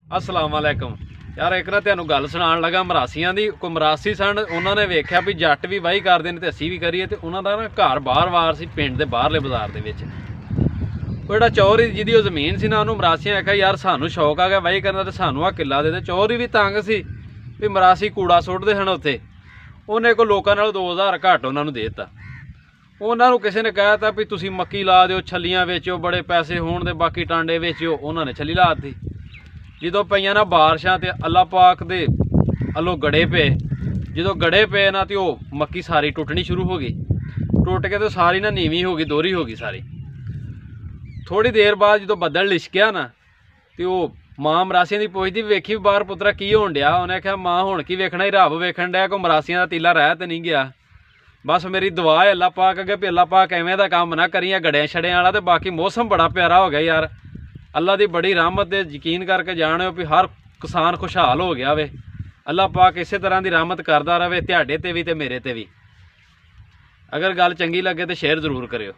अस्सलाम वालेकुम यार, एक ना तैनूं गल सुनाण लगा मरासियां दी। कोई मरासी सन, उन्होंने वेख्या भी जट भी वाही करदे ने ते असीं भी करिए, ते उन्हां दा ना घर बार-बार सी पिंड दे बाहरले बाजार दे विच। ਉਹ ਜਿਹੜਾ ਚੌਧਰੀ ਜਿਹਦੀ ਉਹ ਜ਼ਮੀਨ ਸੀ ਨਾ, ਉਹਨੂੰ ਮਰਾਸੀਆਂ ਆਖਿਆ ਯਾਰ ਸਾਨੂੰ ਸ਼ੌਕ ਆ ਗਿਆ ਵਾਹੀ ਕਰਨ ਦਾ, ਤੇ ਸਾਨੂੰ ਆ ਕਿੱਲਾ ਦੇ। ਤੇ ਚੌਧਰੀ ਵੀ ਤੰਗ ਸੀ ਵੀ ਮਰਾਸੀ ਕੂੜਾ ਸੁੱਟਦੇ ਹਨ ਉੱਥੇ। ਉਹਨੇ ਕੋ ਲੋਕਾਂ ਨਾਲ 2000 ਘੱਟ ਉਹਨਾਂ ਨੂੰ ਦੇ ਦਿੱਤਾ। ਉਹਨਾਂ ਨੂੰ ਕਿਸੇ ਨੇ ਕਹਿ ਤਾ ਵੀ ਤੁਸੀਂ ਮੱਕੀ ਲਾ ਦਿਓ, ਛੱਲੀਆਂ ਵੇਚੋ, ਬੜੇ ਪੈਸੇ ਹੋਣ ਦੇ, ਬਾਕੀ ਟਾਂਡੇ ਵੇਚਿਓ। ਉਹਨਾਂ ਨੇ ਛੱਲੀ ਲਾ ਦਿੱਤੀ। ਜਦੋਂ ਪਈਆਂ ਨਾ ਬਾਰਿਸ਼ਾਂ ਤੇ ਅੱਲਾ ਪਾਕ ਦੇ ਅੱਲੋਂ ਗੜੇ ਪਏ। ਜਦੋਂ ਗੜੇ ਪਏ ਨਾ ਤੇ ਉਹ ਮੱਕੀ ਸਾਰੀ ਟੁੱਟਣੀ ਸ਼ੁਰੂ ਹੋ ਗਈ। ਟੁੱਟ ਕੇ ਤੇ ਸਾਰੀ ਨਾ ਨੀਵੀਂ ਹੋ ਗਈ, ਦੋਹਰੀ ਹੋ ਗਈ ਸਾਰੀ। थोड़ी देर बाद जो बदल लिशकिया ना, तो वह माँ मरासिया की पुछदी वेखी बाहर पुत्रा की होण डिया। उन्हें आख्या माँ हुण की वेखना, ही रब वेखण डिया, कोई मरासिया का तीला रह तो नहीं गया। बस मेरी दुआ है अल्लाह पाक अगे भी अल्लाह पाक एवें दा काम ना करिए गड़िया छड़िया वाला। तो बाकी मौसम बड़ा प्यारा हो गया यार, अल्लाह की बड़ी रहमत है। यकीन करके जाने भी हर किसान खुशहाल हो गया वे। अल्लाह पाक इस तरह की रहमत करता रहे, तुहाडे ते भी ते मेरे ते भी। अगर गल चंगी लगे तो शेयर जरूर करियो।